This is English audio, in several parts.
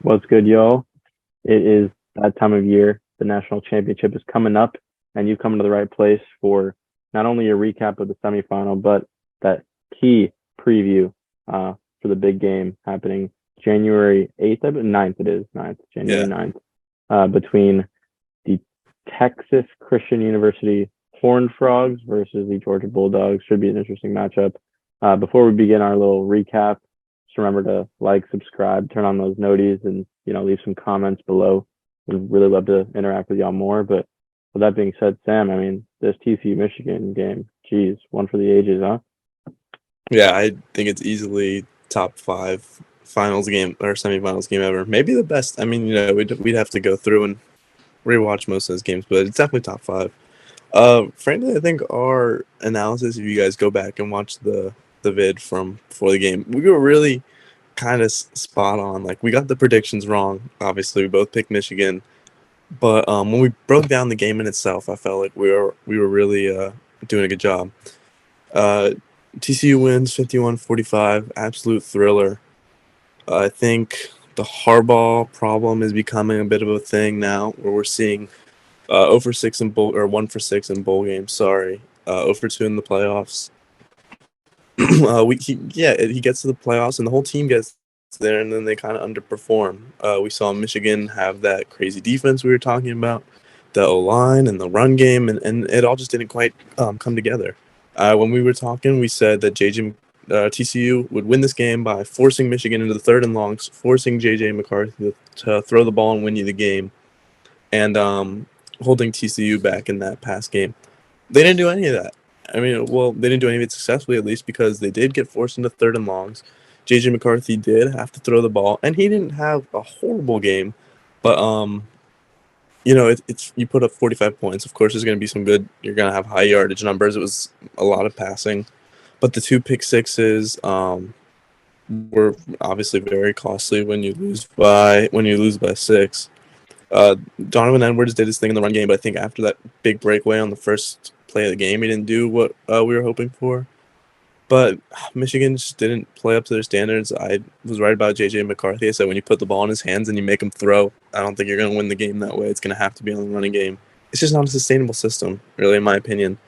What's good, y'all? It is that time of year. The national championship is coming up, and you've come to the right place for not only a recap of the semifinal, but that key preview for the big game happening January 8th, 9th, it is 9th, January Yeah. 9th, between the Texas Christian University Horned Frogs versus the Georgia Bulldogs. Should be an interesting matchup. Before we begin our little recap, just remember to like, subscribe, turn on those noties, and leave some comments below. We'd really love to interact with y'all more. But with that being said, Sam, I mean, this TCU Michigan game, geez, one for the ages, huh? Yeah, I think it's easily top five finals game or semifinals game ever. Maybe the best. I mean, we'd have to go through and rewatch most of those games, but it's definitely top five. Frankly, I think our analysis, if you guys go back and watch the vid from before the game, we were really kind of spot on. Like we got the predictions wrong. Obviously, we both picked Michigan, but when we broke down the game in itself, I felt like we were really doing a good job. Uh, TCU wins 51-45, absolute thriller. I think the Harbaugh problem is becoming a bit of a thing now, where we're seeing 0 for 6 in bowl or 1 for 6 in bowl games. Sorry, 0 for 2 in the playoffs. He gets to the playoffs and the whole team gets there, and then they kind of underperform. We saw Michigan have that crazy defense we were talking about, the O line and the run game, and it all just didn't quite come together. When we were talking, we said that TCU would win this game by forcing Michigan into the third and longs, forcing JJ McCarthy to throw the ball and win you the game, and holding TCU back in that pass game. They didn't do any of that. I mean, well, they didn't do any of it successfully, at least, because they did get forced into third and longs. JJ McCarthy did have to throw the ball, and he didn't have a horrible game, but it's you put up 45 points. Of course, there's going to be some good. You're going to have high yardage numbers. It was a lot of passing, but the two pick sixes were obviously very costly when you lose by 6. Donovan Edwards did his thing in the run game, but I think after that big breakaway on the first play of the game, he didn't do what we were hoping for. But Michigan just didn't play up to their standards. I was right about JJ McCarthy. I said when you put the ball in his hands and you make him throw, I don't think you're going to win the game that way. It's going to have to be on the running game. It's just not a sustainable system, really, in my opinion.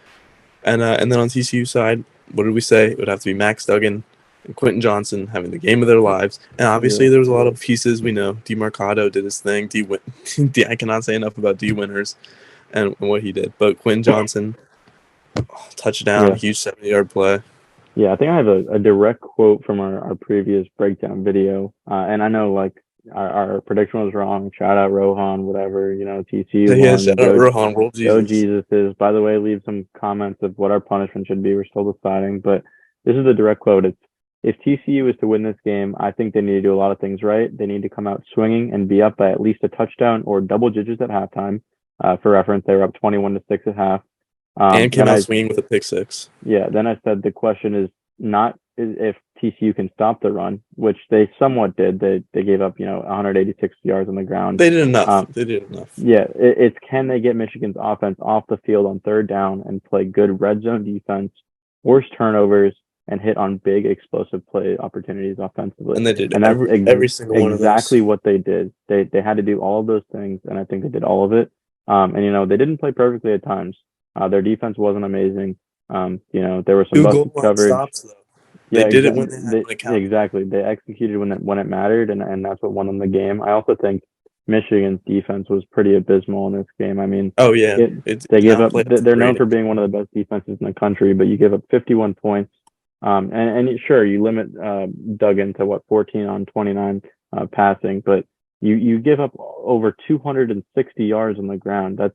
And then on TCU side, what did we say? It would have to be Max Duggan and Quentin Johnson having the game of their lives. And obviously, there was a lot of pieces we know. DeMarcado did his thing. I cannot say enough about D. Winters and what he did. But Quentin Johnson, touchdown, huge 70-yard play. Yeah, I think I have a direct quote from our previous breakdown video. And I know like our prediction was wrong. Shout out Rohan, whatever, TCU Yeah, won. shout out Rohan, roll Go Jesus. Jesuses. By the way, leave some comments of what our punishment should be. We're still deciding, but this is the direct quote. It's if TCU is to win this game, I think they need to do a lot of things right. They need to come out swinging and be up by at least a touchdown or double digits at halftime. For reference, they were up 21-6 at half. And came out swinging with a pick six. Yeah, then I said the question is not if TCU can stop the run, which they somewhat did. They gave up 186 yards on the ground. They did enough. Yeah, it's can they get Michigan's offense off the field on third down and play good red zone defense, force turnovers, and hit on big explosive play opportunities offensively. And they did, and that's every single one of those. Exactly what they did. They had to do all of those things, and I think they did all of it. And they didn't play perfectly at times. Their defense wasn't amazing. There was some busted coverage. Stops, though. They did it when it counted. Exactly. They executed when it mattered, and that's what won them the game. I also think Michigan's defense was pretty abysmal in this game. I mean, they give up. They're known for being one of the best defenses in the country, but you give up 51 points. And sure, you limit Duggan to 14 on 29 passing, but you give up over 260 yards on the ground. That's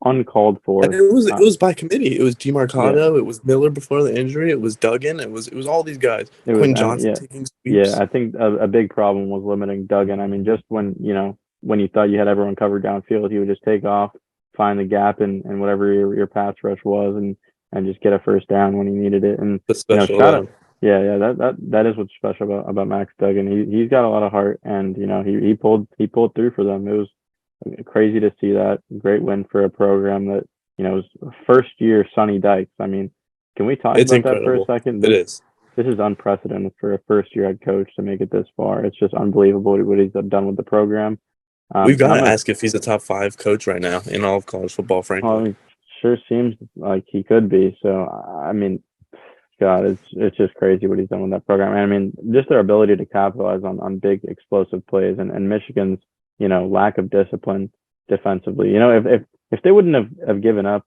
uncalled for. And it was by committee. It was DeMarcado. It was Miller before the injury. It was Duggan. It was all these guys. Quinn Johnson taking sweeps. Yeah, I think a big problem was limiting Duggan. I mean, just when you thought you had everyone covered downfield, he would just take off, find the gap in whatever your pass rush was, and just get a first down when he needed it. And that is what's special about Max Duggan. He's got a lot of heart, and he pulled through for them. It was crazy to see that. Great win for a program that was first year Sonny Dykes. I mean, can we talk about incredible. That for a second? It is. this is unprecedented for a first-year head coach to make it this far. It's just unbelievable what he's done with the program. We've got to ask if he's a top 5 coach right now in all of college football, frankly. Well, it sure seems like he could be. So, I mean, God, it's just crazy what he's done with that program. And I mean, just their ability to capitalize on big explosive plays and Michigan's, lack of discipline defensively. If they wouldn't have given up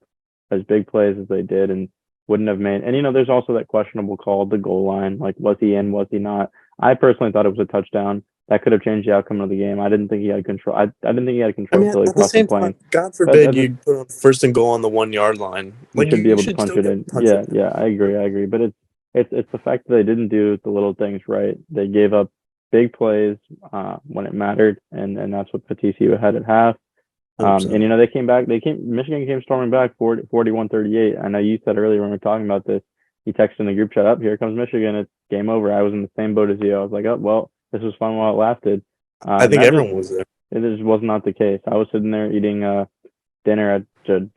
as big plays as they did and wouldn't have made, and there's also that questionable call at the goal line. Like, was he in? Was he not? I personally thought it was a touchdown. That could have changed the outcome of the game. I didn't think he had control. I didn't think he had control until he crossed the plane. God forbid you put on 1st and goal on the 1-yard line. Like, you should be able to punch it in. Yeah, I agree. But it's the fact that they didn't do the little things right. They gave up big plays when it mattered, and that's what put TCU ahead at half. And they came back. Michigan came storming back 41-38. I know you said earlier when we were talking about this, you texted in the group chat, up here comes Michigan. It's game over. I was in the same boat as you. I was like, oh well, this was fun while it lasted. I think everyone was there. It just was not the case. I was sitting there eating dinner at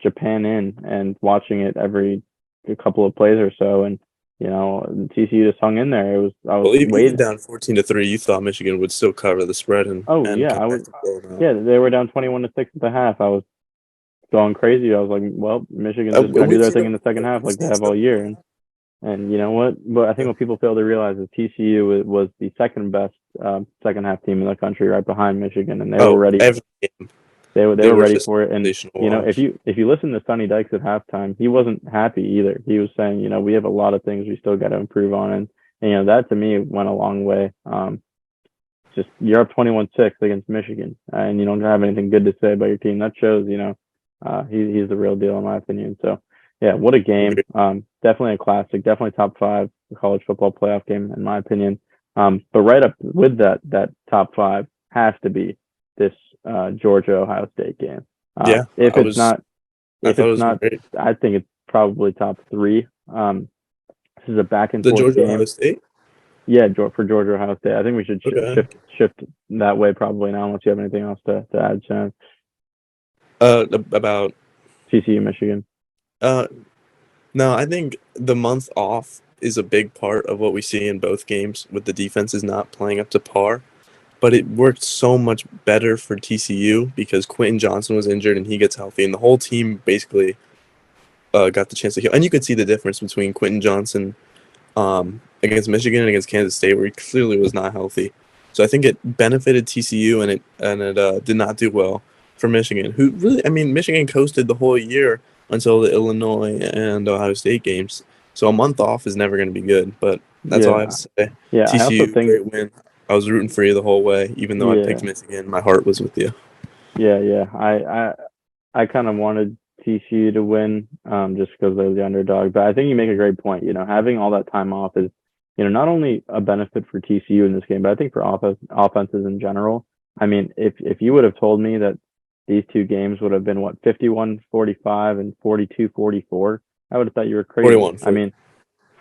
Japan Inn and watching it every couple of plays or so, and TCU just hung in there. Even down 14-3, you thought Michigan would still cover the spread, and they were down 21-6 at the half. I was going crazy. I was like, well, Michigan's just gonna do their thing in the second half like they have all year, and you know what? But I think what people fail to realize is TCU was the second best second half team in the country, right behind Michigan, and they were ready. They were ready for it. And if you listen to Sonny Dykes at halftime, he wasn't happy either. He was saying, we have a lot of things we still got to improve on, and that to me went a long way. Just you're up 21-6 against Michigan, and you don't have anything good to say about your team. That shows, he's the real deal in my opinion. So yeah, what a game. Definitely a classic. Definitely top 5 college football playoff game in my opinion. But right up with that top 5 has to be this Georgia Ohio State game. I think it's probably top 3. This is a back and forth Georgia game. Ohio State? Yeah, for Georgia Ohio State. I think we should shift that way probably now, unless you have anything else to add, Sam. About TCU Michigan. No, I think the month off is a big part of what we see in both games, with the defenses not playing up to par. But it worked so much better for TCU because Quentin Johnson was injured and he gets healthy, and the whole team basically got the chance to heal. And you could see the difference between Quentin Johnson against Michigan and against Kansas State, where he clearly was not healthy. So I think it benefited TCU, and it did not do well for Michigan, who really, Michigan coasted the whole year until the Illinois and Ohio State games. So a month off is never going to be good, but that's all I have to say. Yeah, TCU, great win. I was rooting for you the whole way, even though I picked Michigan. My heart was with you. Yeah. I kind of wanted TCU to win just because they're the underdog. But I think you make a great point. Having all that time off is, not only a benefit for TCU in this game, but I think for offenses in general. If you would have told me that these two games would have been 51-45 and 42-44, I would have thought you were crazy.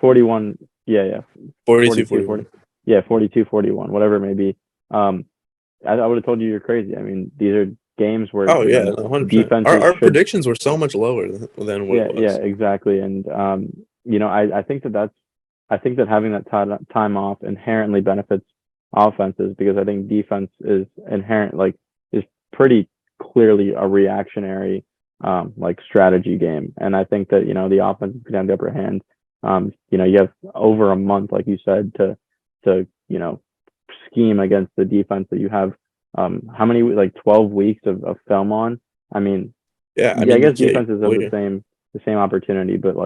41. Yeah. 42-40. Yeah, 42-41, whatever it may be. I would have told you you're crazy. These are games where defense. Our predictions were so much lower than what it was. Yeah, exactly. And I think that having that time off inherently benefits offenses, because I think defense is is pretty clearly a reactionary strategy game, and I think that the offense could have the upper hand. You have over a month, like you said, to scheme against the defense that you have. How many 12 weeks of film on? I guess defenses have the same opportunity, but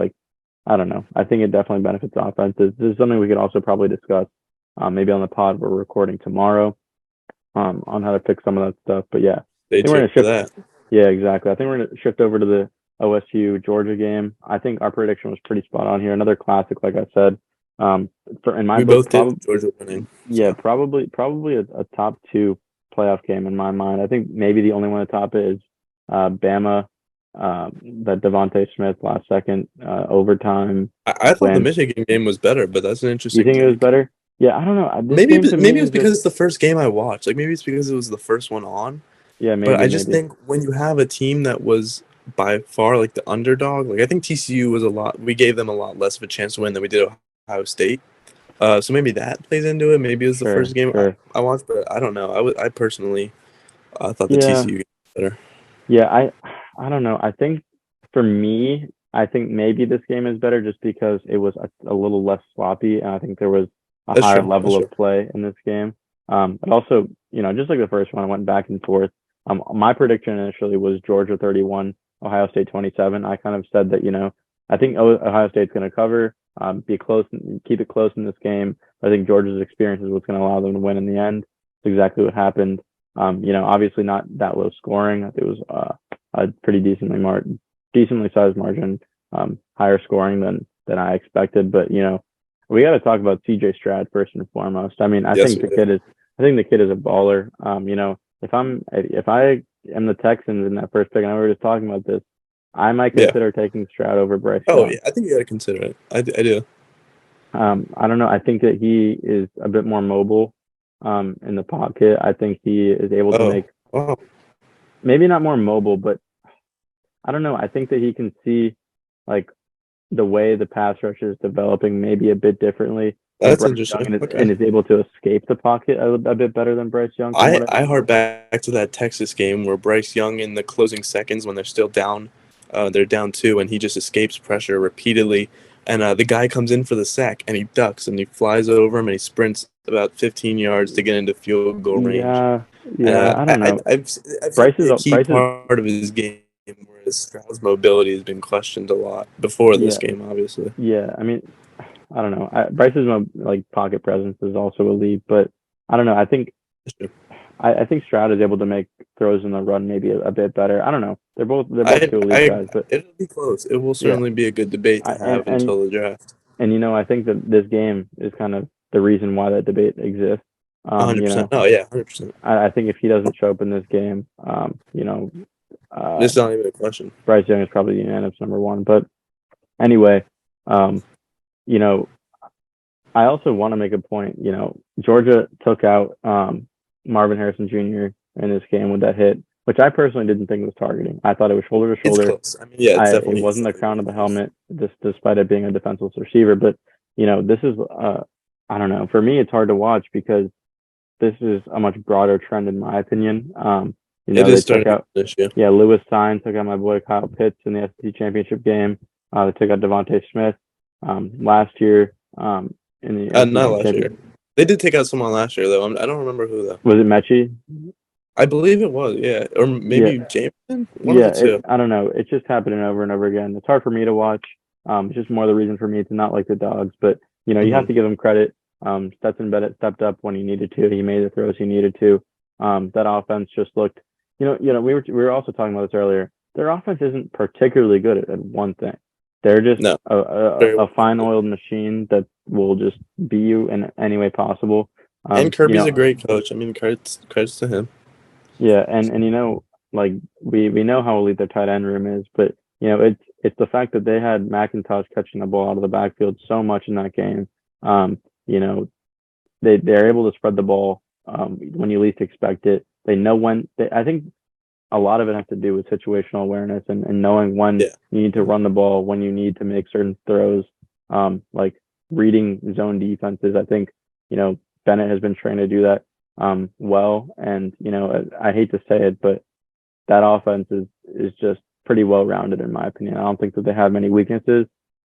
I don't know. I think it definitely benefits offenses. This is something we could also probably discuss maybe on the pod we're recording tomorrow on how to pick some of that stuff. But yeah, we're gonna shift that. Yeah, exactly. I think we're gonna shift over to the OSU Georgia game. I think our prediction was pretty spot on here. Another classic, like I said. In my book, did Georgia winning. Yeah, probably a top 2 playoff game in my mind. I think maybe the only one to top it is Bama, that Devontae Smith last second overtime. I thought the Michigan game was better, but that's an interesting. You think it was better? Yeah, I don't know. Maybe it was because it's the first game I watched. Maybe it's because it was the first one on. Yeah, maybe. But I just think when you have a team that was by far the underdog, I think TCU was we gave them a lot less of a chance to win than we did Ohio State. So maybe that plays into it. Maybe it was the first game Sure. I watched, but I don't know. I personally thought the Yeah. TCU game was better. Yeah, I don't know. I think for me, I think maybe this game is better just because it was a little less sloppy, and I think there was a That's higher true. level That's of true. play in this game. But also, just like the first one, I went back and forth. My prediction initially was Georgia 31, Ohio State 27. I kind of said that, I think Ohio State's going to cover, be close, keep it close in this game. I think Georgia's experience is what's going to allow them to win in the end. It's exactly what happened. Obviously not that low scoring. I think it was a pretty decently sized margin, higher scoring than I expected. But we got to talk about CJ Stroud first and foremost. I mean, Yes, I think the kid is a baller. If I am the Texans in that first pick, and I were just talking about this, I might consider taking Stroud over Bryce Oh Young. yeah, I think you got to consider it. I do. I don't know. I think that he is a bit more mobile in the pocket. I think he is able to make maybe not more mobile, but I don't know. I think that he can see like the way the pass rush is developing maybe a bit differently than That's Bryce interesting. Young Okay. and is able to escape the pocket a bit better than Bryce Young from what I hark back to that Texas game where Bryce Young in the closing seconds when they're still down, they're down 2, and he just escapes pressure repeatedly. And the guy comes in for the sack, and he ducks, and he flies over him, and he sprints about 15 yards to get into field goal range. Yeah, I don't know. I've seen a key Bryce is part of his game, whereas Stroud's mobility has been questioned a lot before this yeah, game, obviously. yeah. I mean, I don't know. Bryce's pocket presence is also elite, but I don't know. I think Stroud is able to make throws in the run maybe a bit better. I don't know. They're both two elite guys, but It'll be close. It will yeah. certainly be a good debate I to have and until the draft. I think that this game is kind of the reason why that debate exists. 100%. Oh yeah, 100%. I think if he doesn't show up in this game, This is not even a question. Bryce Young is probably unanimous number one. But anyway, you know, I also want to make a point. Georgia took out Marvin Harrison Jr. in this game with that hit, which I personally didn't think was targeting. I thought it was shoulder to shoulder. It's close. I mean, yeah, It wasn't the crown of the helmet, despite it being a defenseless receiver. But this is I don't know. For me, it's hard to watch because this is a much broader trend in my opinion. They took out Lewis Stein took out my boy Kyle Pitts in the SEC championship game. They took out Devontae Smith last year in the SEC not last year. They did take out someone last year though. I don't remember who though. Was it Mechie? I believe it was, yeah, or maybe Jameson. One of the two. I don't know. It's just happening over and over again. It's hard for me to watch. It's just more the reason for me to not like the Dogs. But you have to give them credit. Stetson Bennett stepped up when he needed to. He made the throws he needed to. That offense just looked. We were also talking about this earlier. Their offense isn't particularly good at one thing. They're just a fine-oiled machine that will just beat you in any way possible. And Kirby's a great coach. I mean, credits to him. Yeah, and we know how elite their tight end room is, but it's the fact that they had McIntosh catching the ball out of the backfield so much in that game. They're able to spread the ball when you least expect it. They know when. I think a lot of it has to do with situational awareness and knowing when you need to run the ball, when you need to make certain throws, like reading zone defenses. I think Bennett has been trained to do that well, and I hate to say it, but that offense is just pretty well rounded in my opinion. I don't think that they have many weaknesses.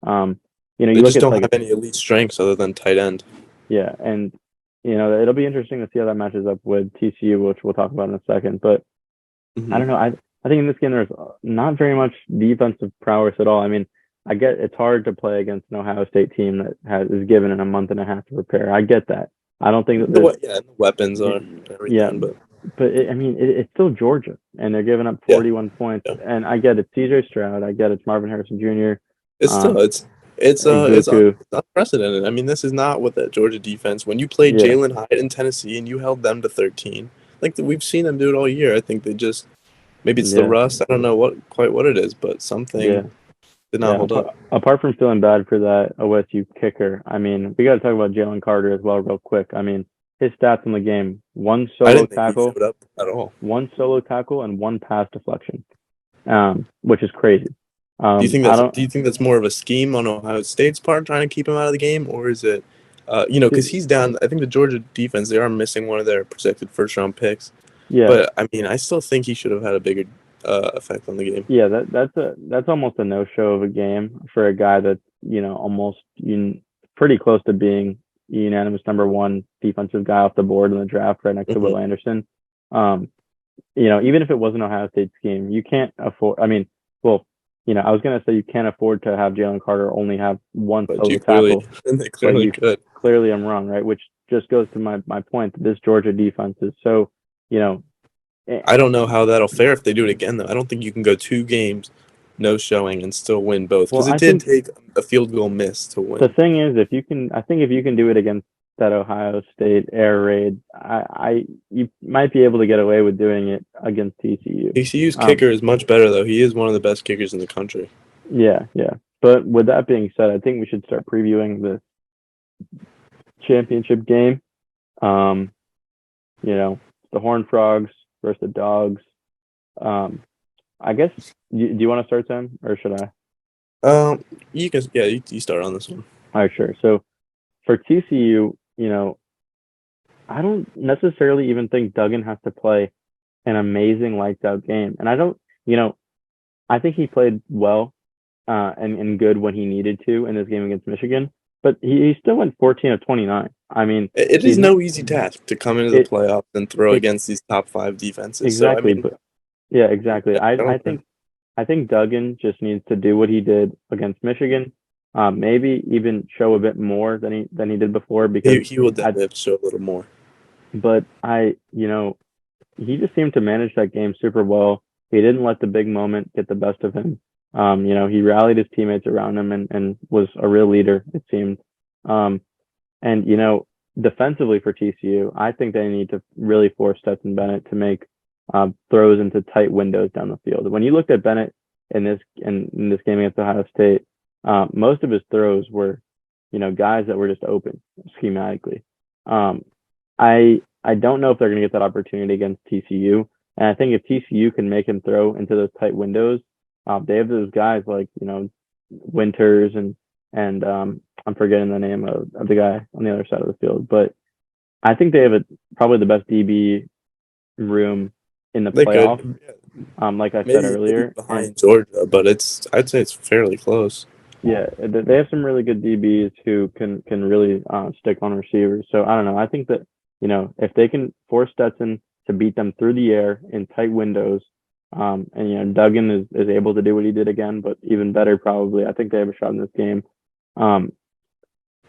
They just don't have any elite strengths other than tight end. Yeah, and it'll be interesting to see how that matches up with TCU, which we'll talk about in a second. But I don't know. I think in this game there's not very much defensive prowess at all. I mean, I get it's hard to play against an Ohio State team that is given in a month and a half to prepare. I get that. I don't think that the weapons are everything, but it's still Georgia, and they're giving up 41 points. Yeah. And I get it, CJ Stroud. I get it's Marvin Harrison Jr. It's unprecedented. I mean, this is not what that Georgia defense. When you played Jalen Hyde in Tennessee and you held them to 13, we've seen them do it all year. I think they just maybe it's the rust. I don't know what it is, but something did not hold up. Apart from feeling bad for that OSU kicker, I mean, we got to talk about Jalen Carter as well, real quick. I mean, his stats in the game: one solo tackle, he showed up at all. One solo tackle and one pass deflection, which is crazy. Do you think that's more of a scheme on Ohio State's part trying to keep him out of the game, or is it Because he's down. I think the Georgia defense, they are missing one of their projected first-round picks. Yeah. But, I mean, I still think he should have had a bigger effect on the game. Yeah, that's almost a no-show of a game for a guy that's, almost pretty close to being unanimous number one defensive guy off the board in the draft right next to Will Anderson. Even if it was an Ohio State scheme, you can't afford, I mean, well, I was going to say you can't afford to have Jalen Carter only have one solo tackle. They clearly could. Clearly I'm wrong, right? Which just goes to my point that this Georgia defense is so, I don't know how that'll fare if they do it again, though. I don't think you can go 2 games, no showing, and still win both. Because it did take a field goal miss to win. The thing is, if you can do it against that Ohio State air raid, you might be able to get away with doing it against TCU. TCU's kicker is much better, though. He is one of the best kickers in the country. Yeah. But with that being said, I think we should start previewing the championship game. The Horned Frogs versus the Dogs. I guess, do you want to start, Sam, or should I? You can, yeah, you start on this one. All right, sure. So for TCU, I don't necessarily even think Duggan has to play an amazing lights out game. And I don't, I think he played well and good when he needed to in this game against Michigan, but he still went 14 of 29. I mean, it is no easy task to come into the playoffs and throw against these top 5 defenses. Exactly. So, I mean, yeah, exactly. I think Duggan just needs to do what he did against Michigan. Maybe even show a bit more than he did before, because he will definitely have to show a little more. But he just seemed to manage that game super well. He didn't let the big moment get the best of him. He rallied his teammates around him and was a real leader, it seemed. Defensively for TCU, I think they need to really force Stetson Bennett to make throws into tight windows down the field. When you looked at Bennett in this game against Ohio State, most of his throws were, guys that were just open schematically. I don't know if they're going to get that opportunity against TCU. And I think if TCU can make him throw into those tight windows, they have those guys like, Winters and I'm forgetting the name of the guy on the other side of the field. But I think they have probably the best DB room in the playoff. Like I said earlier, behind Georgia, but I'd say it's fairly close. Yeah, they have some really good DBs who can really stick on receivers. So I don't know. I think that, if they can force Stetson to beat them through the air in tight windows, and Duggan is able to do what he did again, but even better probably, I think they have a shot in this game.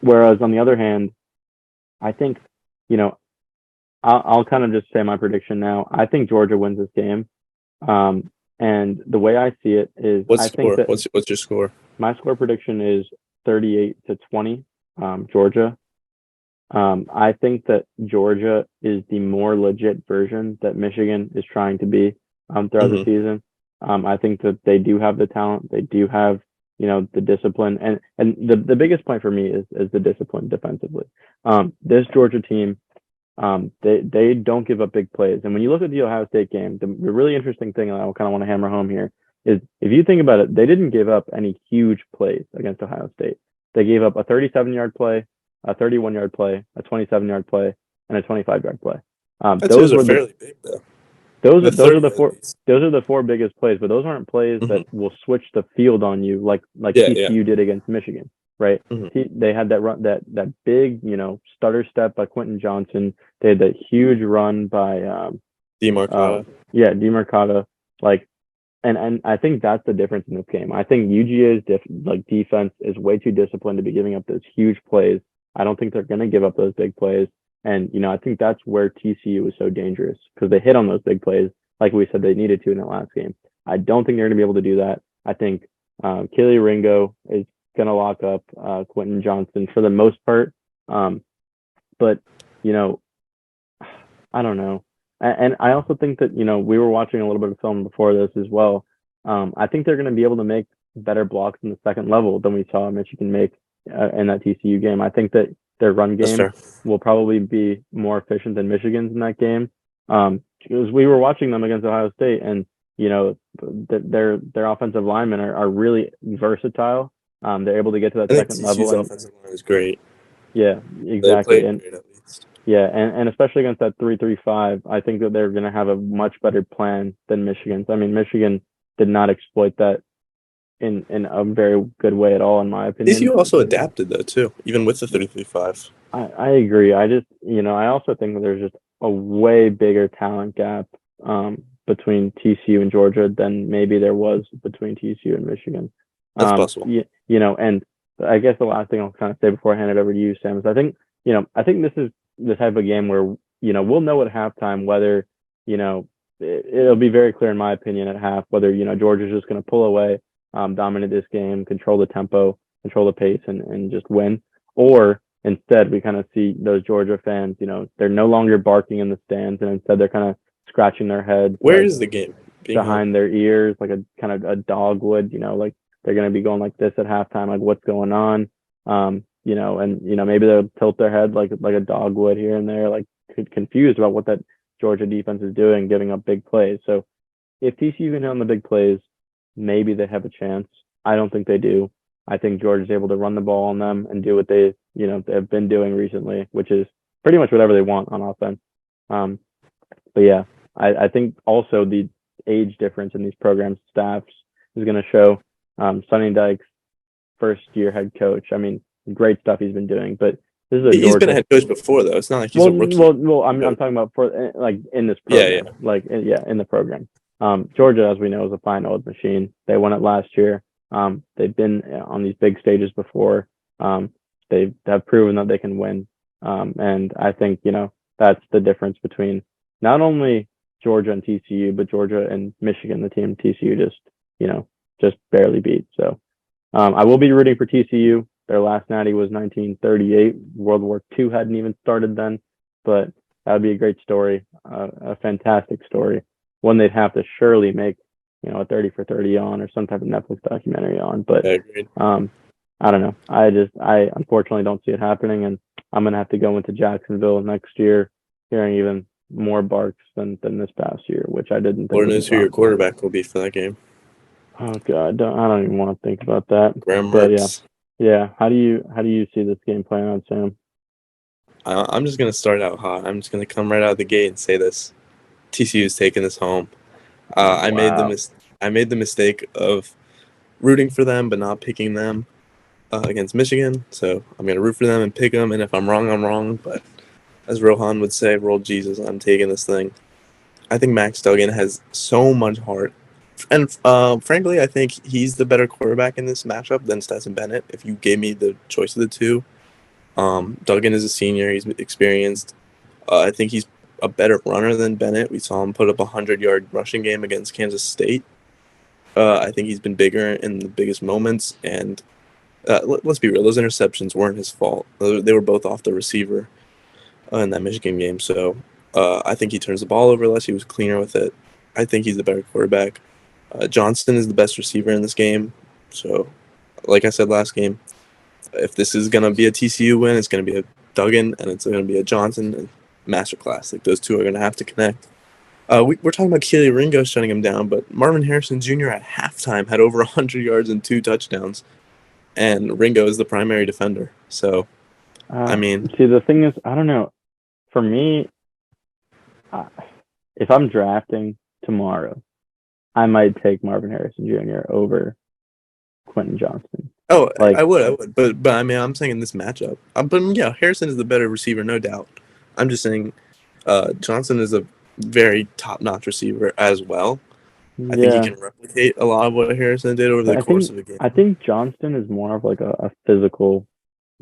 Whereas on the other hand, I think, I'll kind of just say my prediction now. I think Georgia wins this game. And the way I see it is, think that what's your score? My score prediction is 38-20, Georgia. I think that Georgia is the more legit version that Michigan is trying to be throughout the season. I think that they do have the talent. They do have, the discipline. And the biggest point for me is the discipline defensively. This Georgia team, they don't give up big plays. And when you look at the Ohio State game, the really interesting thing I kind of want to hammer home here is, if you think about it, they didn't give up any huge plays against Ohio State. They gave up a 37-yard play, a 31-yard play, a 27-yard play, and a 25-yard play. Those are fairly big, though. Those are the 4 biggest plays, but those aren't plays that will switch the field on you like TCU did against Michigan, right? They had that run, that big, stutter step by Quentin Johnson. They had that huge run by DeMarcado. DeMarcado. And I think that's the difference in this game. I think UGA's defense is way too disciplined to be giving up those huge plays. I don't think they're going to give up those big plays. And, I think that's where TCU is so dangerous, because they hit on those big plays like we said they needed to in that last game. I don't think they're going to be able to do that. I think Kelee Ringo is going to lock up Quentin Johnson for the most part. But, I don't know. And I also think that, we were watching a little bit of film before this as well. I think they're going to be able to make better blocks in the second level than we saw Michigan make in that TCU game. I think that their run game will probably be more efficient than Michigan's in that game. Because we were watching them against Ohio State, and, their offensive linemen are really versatile. They're able to get to that second level. TCU's offensive line is great. Yeah, They exactly. played And great at least. yeah, and especially against that 3-3-5, I think that they're going to have a much better plan than Michigan's. I mean, Michigan did not exploit that in a very good way at all, in my opinion. TCU also adapted though too, even with the 3-3-5. I agree. I just, I also think that there's just a way bigger talent gap between TCU and Georgia than maybe there was between TCU and Michigan. That's possible. And I guess the last thing I'll kind of say before I hand it over to you, Sam, is I think this is the type of game where, we'll know at halftime whether, it'll be very clear, in my opinion, at half, whether, Georgia's just going to pull away, dominate this game, control the tempo, control the pace, and just win. Or instead, we kind of see those Georgia fans, they're no longer barking in the stands, and instead they're kind of scratching their heads. Where is the game? Behind their ears, like a kind of a dog would, like they're going to be going like this at halftime, like what's going on? Maybe they'll tilt their head like a dog would here and there, like confused about what that Georgia defense is doing, giving up big plays. So if TCU can hit on the big plays, maybe they have a chance. I don't think they do. I think Georgia's able to run the ball on them and do what they have been doing recently, which is pretty much whatever they want on offense. But yeah, I think also the age difference in these programs' staffs is going to show. Sonny Dykes, first year head coach. I mean, great stuff he's been doing, but this is he's been a head coach before though. It's not like he's a rookie. Well, I'm talking about for like in this program, in the program. Georgia, as we know, is a fine old machine. They won it last year. They've been on these big stages before. They have proven that they can win. And I think, that's the difference between not only Georgia and TCU, but Georgia and Michigan, the team TCU just barely beat. So I will be rooting for TCU. Their last natty was 1938. World War II hadn't even started then, but that would be a great story, a fantastic story. One they'd have to surely make, a 30 for 30 on, or some type of Netflix documentary on. But I don't know. I unfortunately don't see it happening, and I'm gonna have to go into Jacksonville next year, hearing even more barks than this past year, which I didn't think. Lord knows who your quarterback will be for that game. Oh God, I don't even want to think about that. Graham But Mertz. yeah. How do you see this game playing out, Sam? I'm just gonna start out hot. I'm just gonna come right out of the gate and say this: TCU is taking this home. I made the mistake of rooting for them but not picking them against Michigan. So I'm gonna root for them and pick them. And if I'm wrong, I'm wrong. But as Rohan would say, "Roll Jesus." I'm taking this thing. I think Max Duggan has so much heart. And frankly, I think he's the better quarterback in this matchup than Stetson Bennett. If you gave me the choice of the two, Duggan is a senior. He's experienced. I think he's a better runner than Bennett. We saw him put up a 100-yard rushing game against Kansas State. I think he's been bigger in the biggest moments. And let's be real, those interceptions weren't his fault. They were both off the receiver in that Michigan game. So I think he turns the ball over less. He was cleaner with it. I think he's the better quarterback. Johnston is the best receiver in this game. So, like I said last game, if this is going to be a TCU win, it's going to be a Duggan and it's going to be a Johnson masterclass. Like, those two are going to have to connect. We're talking about Keely Ringo shutting him down, but Marvin Harrison Jr. at halftime had over 100 yards and 2 touchdowns, and Ringo is the primary defender. So, I mean... See, the thing is, I don't know. For me, if I'm drafting tomorrow, I might take Marvin Harrison Jr. over Quentin Johnston. Oh, I would. But I mean, I'm saying in this matchup. But yeah, Harrison is the better receiver, no doubt. I'm just saying Johnson is a very top-notch receiver as well. I think he can replicate a lot of what Harrison did over the course of the game. I think Johnston is more of like a physical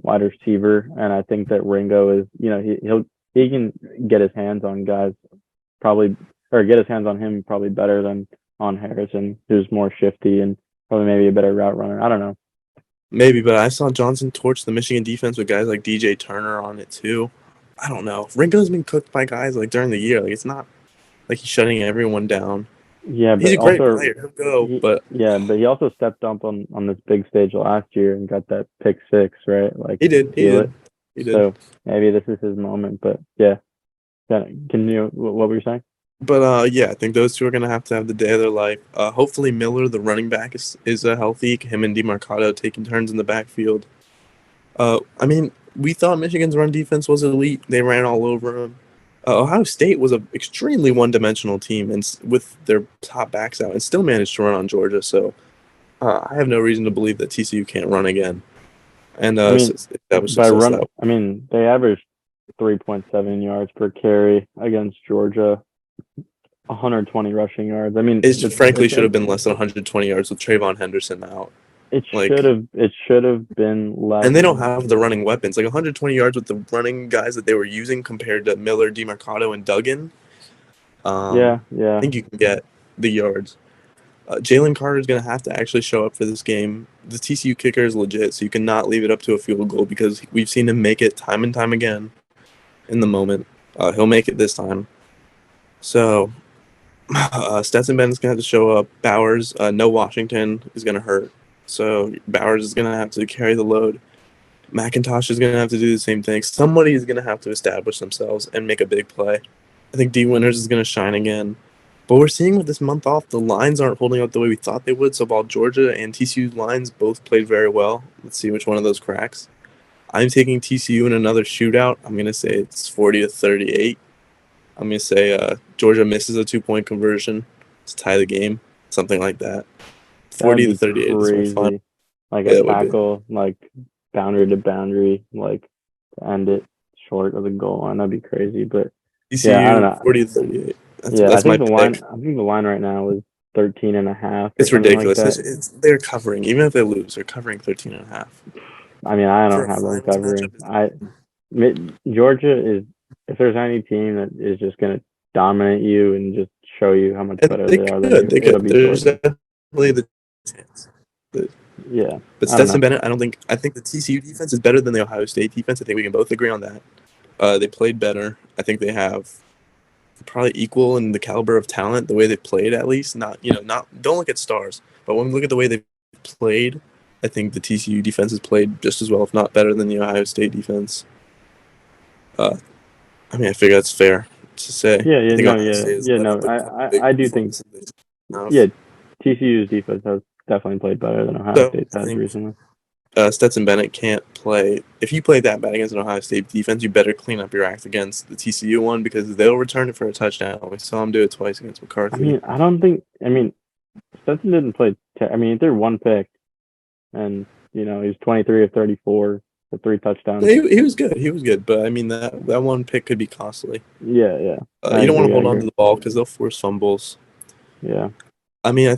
wide receiver, and I think that Ringo is, he can get his hands on guys get his hands on him probably better than on Harrison, who's more shifty and probably maybe a better route runner. I don't know. Maybe, but I saw Johnson torch the Michigan defense with guys like DJ Turner on it too. I don't know. Ringo's been cooked by guys like during the year. Like, it's not like he's shutting everyone down. Yeah, but he's a great player. He'll go, but he also stepped up on this big stage last year and got that pick 6, right? Like, he did. So maybe this is his moment. But yeah, can you? What were you saying? But yeah, I think those two are gonna have to have the day of their life. Hopefully Miller, the running back, is healthy. Him and DeMarcado taking turns in the backfield. I mean, we thought Michigan's run defense was elite. They ran all over them. Ohio State was an extremely one-dimensional team, and with their top backs out, and still managed to run on Georgia. So I have no reason to believe that TCU can't run again. And I mean, that was by success run, I mean they averaged 3.7 yards per carry against Georgia, 120 rushing yards. I mean, it frankly should have been less than 120 yards with Trayvon Henderson out. It should have been less. And they don't have the running weapons. Like 120 yards with the running guys that they were using compared to Miller, DeMarcado, and Duggan. Yeah. I think you can get the yards. Jalen Carter is going to have to actually show up for this game. The TCU kicker is legit, so you cannot leave it up to a field goal because we've seen him make it time and time again in the moment. He'll make it this time. So Stetson Bennett's going to have to show up. Bowers, no Washington is going to hurt. So Bowers is going to have to carry the load. McIntosh is going to have to do the same thing. Somebody is going to have to establish themselves and make a big play. I think D. Winters is going to shine again. But we're seeing with this month off, the lines aren't holding up the way we thought they would. So while Georgia and TCU's lines both played very well, let's see which one of those cracks. I'm taking TCU in another shootout. I'm going to say it's 40-38. I'm going to say Georgia misses a 2-point conversion to tie the game, something like that. 40-38 is my final. Like a tackle, like boundary to boundary, like to end it short of the goal line. That'd be crazy. But TCU, I don't know. 40-38. That's I think the line right now is 13.5. It's ridiculous. Like they're covering. Even if they lose, they're covering 13.5. I mean, I don't have them covering. Georgia is, if there's any team that is just going to dominate you and just show you how much better they are than you, it'll be There's Georgia. Definitely the chance. But Stetson Bennett, I think the TCU defense is better than the Ohio State defense. I think we can both agree on that. They played better. I think they have probably equal in the caliber of talent, the way they played at least. Not don't look at stars, but when we look at the way they played, I think the TCU defense has played just as well, if not better, than the Ohio State defense. I mean, I figure that's fair to say. I do think. Yeah, TCU's defense has definitely played better than Ohio State has recently. Stetson Bennett can't play. If you play that bad against an Ohio State defense, you better clean up your act against the TCU one because they'll return it for a touchdown. We saw him do it twice against McCarthy. I mean, Stetson didn't play. He threw one pick, and he was 23 of 34 for 3 touchdowns. He was good. He was good, but I mean that one pick could be costly. Yeah. You don't want to hold on to the ball because they'll force fumbles. Yeah. I mean,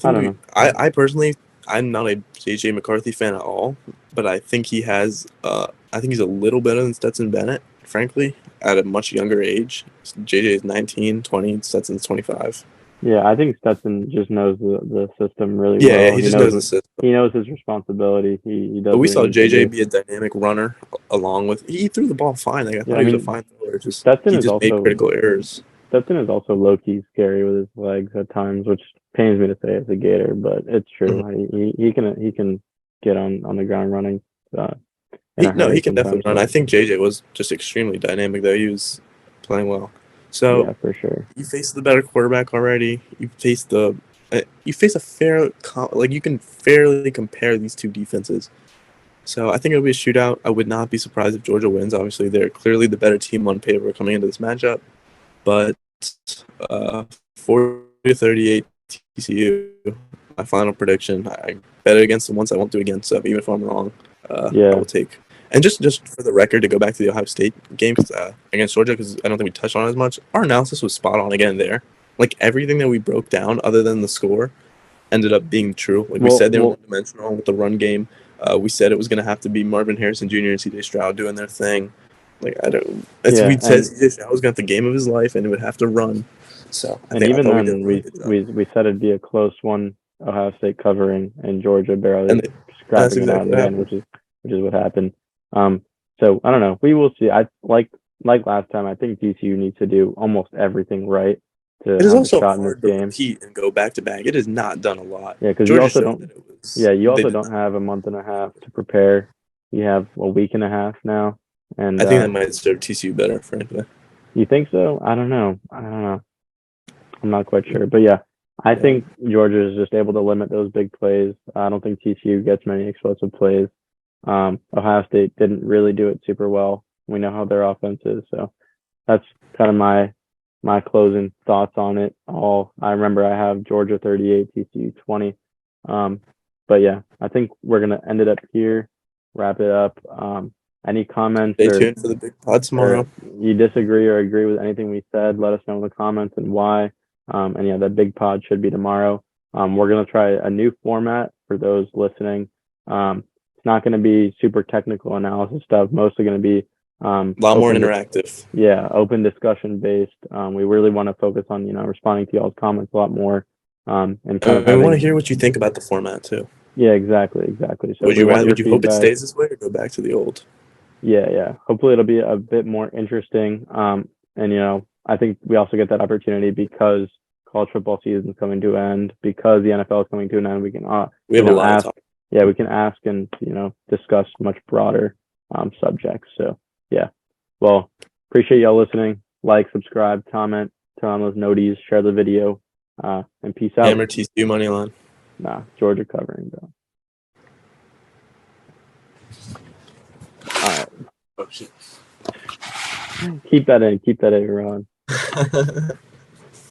I personally, I'm not a JJ McCarthy fan at all, but I think he has. I think he's a little better than Stetson Bennett, frankly, at a much younger age. JJ is 19, 20. Stetson's 25. Yeah, I think Stetson just knows the system really well. Yeah, he just knows the system. He knows his responsibility. He does. But we saw JJ be a dynamic runner along with. He threw the ball fine. Like, I thought he was a fine thrower. He just made critical errors. Stetson is also low-key scary with his legs at times, which pains me to say as a Gator, but it's true. Mm-hmm. He can get on the ground running. He can definitely run. I think JJ was just extremely dynamic, though. He was playing well. So yeah, for sure. You face the better quarterback already. You face a fair you can fairly compare these two defenses. So I think it'll be a shootout. I would not be surprised if Georgia wins. Obviously, they're clearly the better team on paper coming into this matchup. But 40-38 TCU, my final prediction. I bet it against the ones I won't do against. So even if I'm wrong, I will take. And just for the record, to go back to the Ohio State game against Georgia, because I don't think we touched on it as much, our analysis was spot on again there. Like, everything that we broke down, other than the score, ended up being true. Like, we said they were one-dimensional with the run game. We said it was going to have to be Marvin Harrison Jr. and C.J. Stroud doing their thing. Like, we said C.J. Stroud was going to have the game of his life, and it would have to run. So, even then, we said it'd be a close one, Ohio State covering, and Georgia barely scrapping it out again, which is what happened. So I don't know. We will see. I like last time. I think TCU needs to do almost everything right to have a shot in this game. Compete and go back to back. It has not done a lot. Yeah, because you also don't. Yeah, you also don't have a month and a half to prepare. You have a week and a half now, and I think that might serve TCU better, frankly. You think so? I don't know. I'm not quite sure, but yeah, I think Georgia is just able to limit those big plays. I don't think TCU gets many explosive plays. Ohio State didn't really do it super well. We know how their offense is, so that's kind of my closing thoughts on it all. I remember I have Georgia 38, TCU 20. But yeah, I think we're gonna end it up here, wrap it up. Any comments? Stay tuned for the big pod tomorrow. You disagree or agree with anything we said? Let us know in the comments and why. And yeah, that big pod should be tomorrow. We're gonna try a new format for those listening. It's not gonna be super technical analysis stuff. Mostly gonna be a lot more interactive. Yeah, open discussion based. We really want to focus on responding to y'all's comments a lot more. And kind of we want to hear what you think about the format too. Yeah, exactly. So would you hope it stays this way or go back to the old? Yeah. Hopefully it'll be a bit more interesting. And I think we also get that opportunity because college football season is coming to an end, because the NFL is coming to an end. We can we have a lot ask. Yeah, we can ask and discuss much broader subjects. So yeah. Well, appreciate y'all listening. Like, subscribe, comment, turn on those noties, share the video, and peace out. Hammer TCU money line. Nah, Georgia covering, bro. All right. Oh shit. Keep that in, Ron.